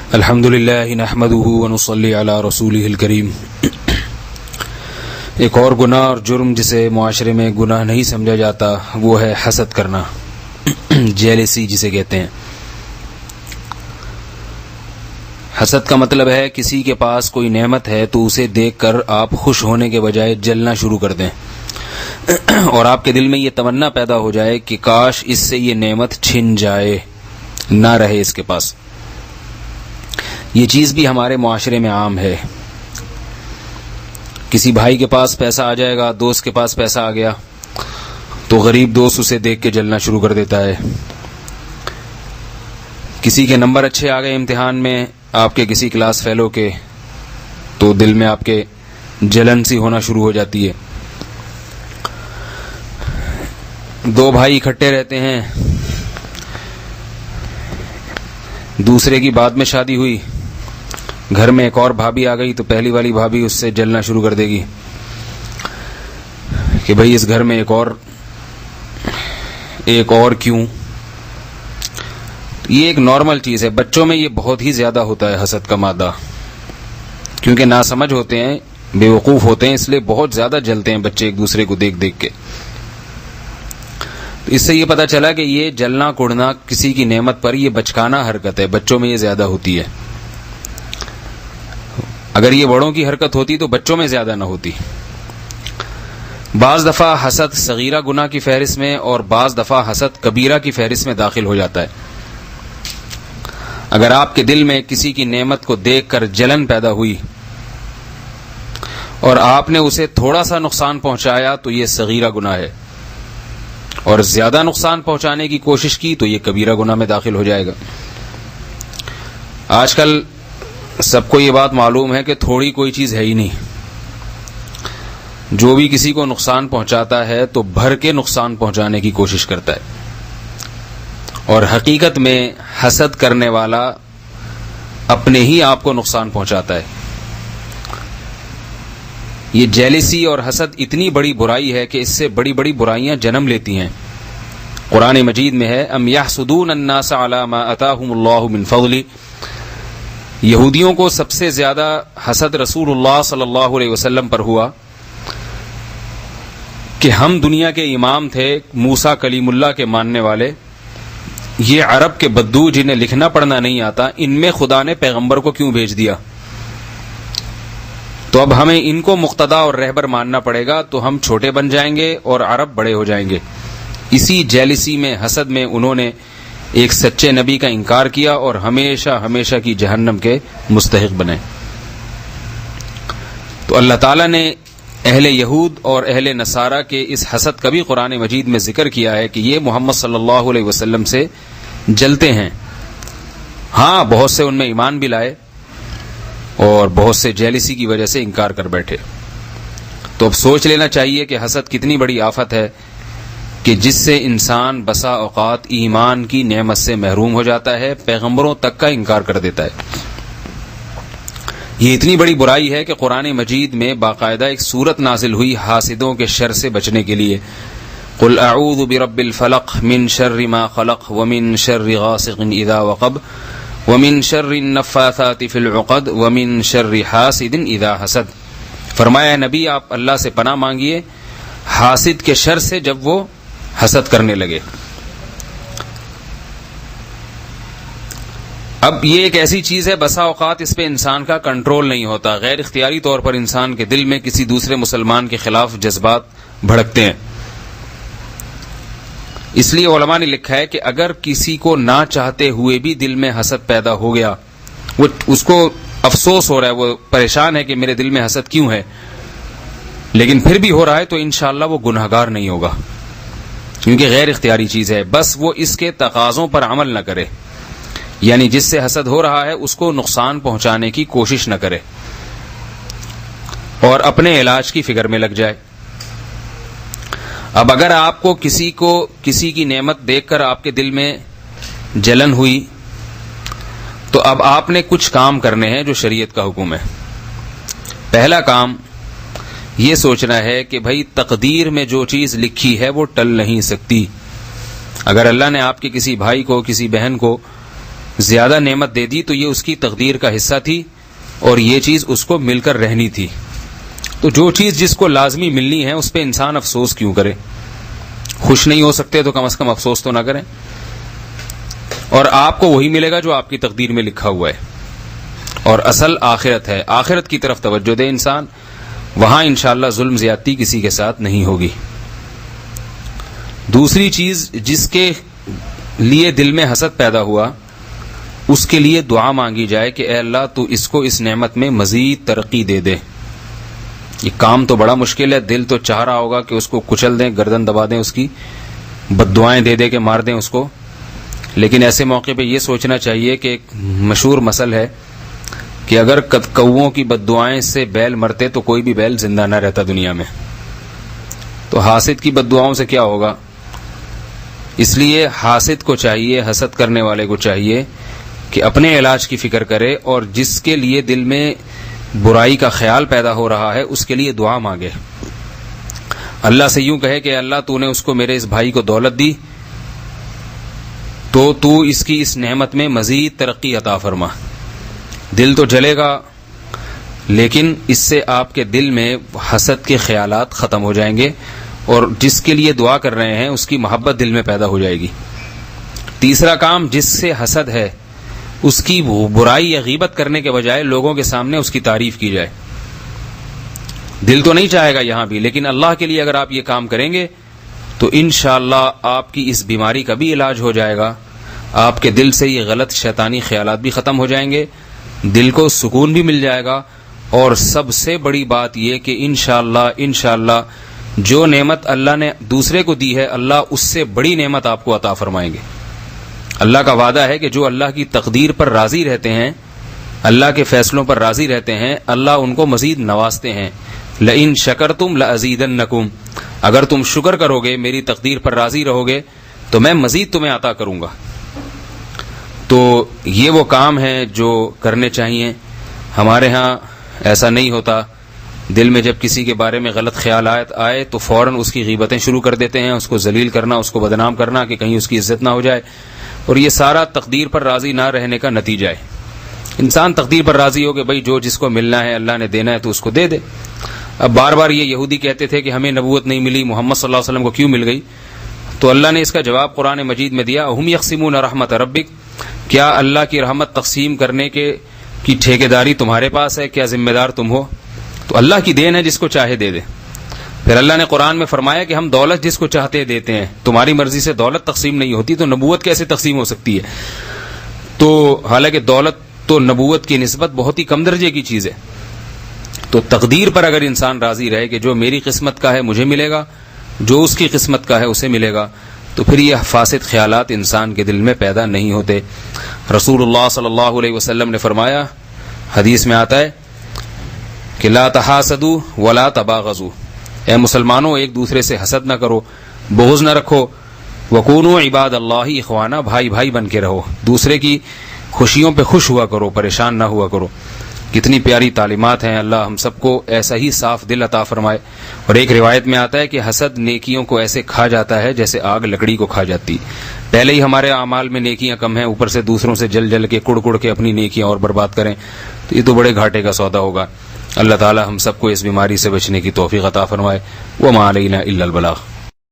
الحمد للہ نحمده ونصلی علی رسولہ الکریم۔ ایک اور گناہ اور جرم جسے معاشرے میں گناہ نہیں سمجھا جاتا وہ ہے حسد کرنا، جیلسی جسے کہتے ہیں۔ حسد کا مطلب ہے کسی کے پاس کوئی نعمت ہے تو اسے دیکھ کر آپ خوش ہونے کے بجائے جلنا شروع کر دیں، اور آپ کے دل میں یہ تمنا پیدا ہو جائے کہ کاش اس سے یہ نعمت چھن جائے، نہ رہے اس کے پاس۔ یہ چیز بھی ہمارے معاشرے میں عام ہے۔ کسی بھائی کے پاس پیسہ آ جائے گا، دوست کے پاس پیسہ آ گیا تو غریب دوست اسے دیکھ کے جلنا شروع کر دیتا ہے۔ کسی کے نمبر اچھے آ گئے امتحان میں، آپ کے کسی کلاس فیلو کے، تو دل میں آپ کے جلن سی ہونا شروع ہو جاتی ہے۔ دو بھائی اکٹھے رہتے ہیں، دوسرے کی بعد میں شادی ہوئی، گھر میں ایک اور بھابھی آ گئی تو پہلی والی بھابھی اس سے جلنا شروع کر دے گی کہ بھئی اس گھر میں ایک اور کیوں۔ یہ ایک نارمل چیز ہے، بچوں میں یہ بہت ہی زیادہ ہوتا ہے حسد کا مادہ، کیونکہ ناسمجھ ہوتے ہیں، بے وقوف ہوتے ہیں، اس لیے بہت زیادہ جلتے ہیں بچے ایک دوسرے کو دیکھ دیکھ کے۔ اس سے یہ پتہ چلا کہ یہ جلنا کڑنا کسی کی نعمت پر یہ بچکانا حرکت ہے، بچوں میں یہ زیادہ ہوتی ہے۔ اگر یہ بڑوں کی حرکت ہوتی تو بچوں میں زیادہ نہ ہوتی۔ بعض دفعہ حسد صغیرہ گناہ کی فہرست میں اور بعض دفعہ حسد کبیرہ کی فہرست میں داخل ہو جاتا ہے۔ اگر آپ کے دل میں کسی کی نعمت کو دیکھ کر جلن پیدا ہوئی اور آپ نے اسے تھوڑا سا نقصان پہنچایا تو یہ صغیرہ گناہ ہے، اور زیادہ نقصان پہنچانے کی کوشش کی تو یہ کبیرہ گناہ میں داخل ہو جائے گا۔ آج کل سب کو یہ بات معلوم ہے کہ تھوڑی کوئی چیز ہے ہی نہیں۔ جو بھی کسی کو نقصان پہنچاتا ہے تو بھر کے نقصان پہنچانے کی کوشش کرتا ہے، اور حقیقت میں حسد کرنے والا اپنے ہی آپ کو نقصان پہنچاتا ہے۔ یہ جیلسی اور حسد اتنی بڑی برائی ہے کہ اس سے بڑی بڑی برائیاں جنم لیتی ہیں۔ قرآن مجید میں ہے ام یحسدون الناس علی ما آتاہم اللہ من فضلہ۔ یہودیوں کو سب سے زیادہ حسد رسول اللہ صلی اللہ علیہ وسلم پر ہوا کہ ہم دنیا کے امام تھے، موسیٰ کلیم اللہ کے ماننے والے، یہ عرب کے بدو جنہیں لکھنا پڑھنا نہیں آتا، ان میں خدا نے پیغمبر کو کیوں بھیج دیا؟ تو اب ہمیں ان کو مقتدا اور رہبر ماننا پڑے گا تو ہم چھوٹے بن جائیں گے اور عرب بڑے ہو جائیں گے۔ اسی جیلسی میں، حسد میں انہوں نے ایک سچے نبی کا انکار کیا اور ہمیشہ ہمیشہ کی جہنم کے مستحق بنے۔ تو اللہ تعالیٰ نے اہل یہود اور اہل نصارہ کے اس حسد کا بھی قرآن مجید میں ذکر کیا ہے کہ یہ محمد صلی اللہ علیہ وسلم سے جلتے ہیں۔ ہاں، بہت سے ان میں ایمان بھی لائے اور بہت سے جیلسی کی وجہ سے انکار کر بیٹھے۔ تو اب سوچ لینا چاہیے کہ حسد کتنی بڑی آفت ہے کہ جس سے انسان بسا اوقات ایمان کی نعمت سے محروم ہو جاتا ہے، پیغمبروں تک کا انکار کر دیتا ہے۔ یہ اتنی بڑی برائی ہے کہ قرآن مجید میں باقاعدہ ایک سورت نازل ہوئی حاسدوں کے شر سے بچنے کے لیے۔ قل اعوذ برب الفلق من شر ما خلق ومن شر غاسق اذا وقب ومن شر النفاثات فی العقد ومن شر حاسد اذا حسد۔ فرمایا نبی آپ اللہ سے پناہ مانگیے حاسد کے شر سے جب وہ حسد کرنے لگے۔ اب یہ ایک ایسی چیز ہے، بسا اوقات اس پہ انسان کا کنٹرول نہیں ہوتا، غیر اختیاری طور پر انسان کے دل میں کسی دوسرے مسلمان کے خلاف جذبات بھڑکتے ہیں۔ اس لیے علماء نے لکھا ہے کہ اگر کسی کو نہ چاہتے ہوئے بھی دل میں حسد پیدا ہو گیا، وہ اس کو افسوس ہو رہا ہے، وہ پریشان ہے کہ میرے دل میں حسد کیوں ہے، لیکن پھر بھی ہو رہا ہے، تو انشاءاللہ وہ گناہگار نہیں ہوگا، کیونکہ غیر اختیاری چیز ہے۔ بس وہ اس کے تقاضوں پر عمل نہ کرے، یعنی جس سے حسد ہو رہا ہے اس کو نقصان پہنچانے کی کوشش نہ کرے اور اپنے علاج کی فکر میں لگ جائے۔ اب اگر آپ کو کسی کی نعمت دیکھ کر آپ کے دل میں جلن ہوئی تو اب آپ نے کچھ کام کرنے ہیں جو شریعت کا حکم ہے۔ پہلا کام یہ سوچنا ہے کہ بھائی تقدیر میں جو چیز لکھی ہے وہ ٹل نہیں سکتی۔ اگر اللہ نے آپ کے کسی بھائی کو، کسی بہن کو زیادہ نعمت دے دی تو یہ اس کی تقدیر کا حصہ تھی اور یہ چیز اس کو مل کر رہنی تھی. تو جو چیز جس کو لازمی ملنی ہے اس پہ انسان افسوس کیوں کرے؟ خوش نہیں ہو سکتے تو کم از کم افسوس تو نہ کریں. اور آپ کو وہی ملے گا جو آپ کی تقدیر میں لکھا ہوا ہے. اور اصل آخرت ہے، آخرت کی طرف توجہ دے انسان، وہاں انشاءاللہ ظلم زیادتی کسی کے ساتھ نہیں ہوگی. دوسری چیز، جس کے لیے دل میں حسد پیدا ہوا اس کے لیے دعا مانگی جائے کہ اے اللہ تو اس کو اس نعمت میں مزید ترقی دے دے. یہ کام تو بڑا مشکل ہے، دل تو چاہ رہا ہوگا کہ اس کو کچل دیں، گردن دبا دیں، اس کی بد دعائیں دے دے کے مار دیں اس کو. لیکن ایسے موقع پہ یہ سوچنا چاہیے کہ ایک مشہور مثل ہے کہ اگر کوؤں کی بد دعائیں سے بیل مرتے تو کوئی بھی بیل زندہ نہ رہتا دنیا میں. تو حاسد کی بد دعاؤں سے کیا ہوگا؟ اس لیے حاسد کو چاہیے، حسد کرنے والے کو چاہیے کہ اپنے علاج کی فکر کرے اور جس کے لیے دل میں برائی کا خیال پیدا ہو رہا ہے اس کے لیے دعا مانگے. اللہ سے یوں کہے کہ اللہ تو نے اس کو، میرے اس بھائی کو دولت دی تو تو اس کی اس نعمت میں مزید ترقی عطا فرما. دل تو جلے گا لیکن اس سے آپ کے دل میں حسد کے خیالات ختم ہو جائیں گے اور جس کے لیے دعا کر رہے ہیں اس کی محبت دل میں پیدا ہو جائے گی. تیسرا کام، جس سے حسد ہے اس کی برائی یا غیبت کرنے کے بجائے لوگوں کے سامنے اس کی تعریف کی جائے. دل تو نہیں چاہے گا یہاں بھی، لیکن اللہ کے لیے اگر آپ یہ کام کریں گے تو انشاءاللہ آپ کی اس بیماری کا بھی علاج ہو جائے گا. آپ کے دل سے یہ غلط شیطانی خیالات بھی ختم ہو جائیں گے، دل کو سکون بھی مل جائے گا. اور سب سے بڑی بات یہ کہ انشاءاللہ جو نعمت اللہ نے دوسرے کو دی ہے اللہ اس سے بڑی نعمت آپ کو عطا فرمائیں گے. اللہ کا وعدہ ہے کہ جو اللہ کی تقدیر پر راضی رہتے ہیں، اللہ کے فیصلوں پر راضی رہتے ہیں، اللہ ان کو مزید نوازتے ہیں. لئن شکرتم لازیدنکم، اگر تم شکر کرو گے، میری تقدیر پر راضی رہو گے تو میں مزید تمہیں عطا کروں گا. تو یہ وہ کام ہیں جو کرنے چاہیے. ہمارے ہاں ایسا نہیں ہوتا. دل میں جب کسی کے بارے میں غلط خیالات آئے تو فوراً اس کی غیبتیں شروع کر دیتے ہیں، اس کو ذلیل کرنا، اس کو بدنام کرنا کہ کہیں اس کی عزت نہ ہو جائے. اور یہ سارا تقدیر پر راضی نہ رہنے کا نتیجہ ہے. انسان تقدیر پر راضی ہو کہ بھائی جو جس کو ملنا ہے اللہ نے دینا ہے تو اس کو دے دے. اب بار بار یہ یہودی کہتے تھے کہ ہمیں نبوت نہیں ملی، محمد صلی اللہ علیہ وسلم کو کیوں مل گئی؟ تو اللہ نے اس کا جواب قرآن مجید میں دیا، ہم یقسمون رحمت ربک، کیا اللہ کی رحمت تقسیم کرنے کی ٹھیکیداری تمہارے پاس ہے؟ کیا ذمہ دار تم ہو؟ تو اللہ کی دین ہے، جس کو چاہے دے دے. پھر اللہ نے قرآن میں فرمایا کہ ہم دولت جس کو چاہتے دیتے ہیں. تمہاری مرضی سے دولت تقسیم نہیں ہوتی تو نبوت کیسے تقسیم ہو سکتی ہے؟ تو حالانکہ دولت تو نبوت کی نسبت بہت ہی کم درجے کی چیز ہے. تو تقدیر پر اگر انسان راضی رہے کہ جو میری قسمت کا ہے مجھے ملے گا، جو اس کی قسمت کا ہے اسے ملے گا، تو پھر یہ فاسد خیالات انسان کے دل میں پیدا نہیں ہوتے. رسول اللہ صلی اللہ علیہ وسلم نے فرمایا، حدیث میں آتا ہے کہ لا تحاسدوا ولا تباغضوا، اے مسلمانوں ایک دوسرے سے حسد نہ کرو، بغض نہ رکھو. وکونوا عباد اللہ اخوانا، بھائی بھائی بن کے رہو، دوسرے کی خوشیوں پہ خوش ہوا کرو، پریشان نہ ہوا کرو. کتنی پیاری تعلیمات ہیں. اللہ ہم سب کو ایسا ہی صاف دل عطا فرمائے. اور ایک روایت میں آتا ہے کہ حسد نیکیوں کو ایسے کھا جاتا ہے جیسے آگ لکڑی کو کھا جاتی. پہلے ہی ہمارے اعمال میں نیکیاں کم ہیں، اوپر سے دوسروں سے جل جل کے کڑ کڑ کے اپنی نیکیاں اور برباد کریں تو یہ تو بڑے گھاٹے کا سودا ہوگا. اللہ تعالی ہم سب کو اس بیماری سے بچنے کی توفیق عطا فرمائے. وما علینا الا البلاغ.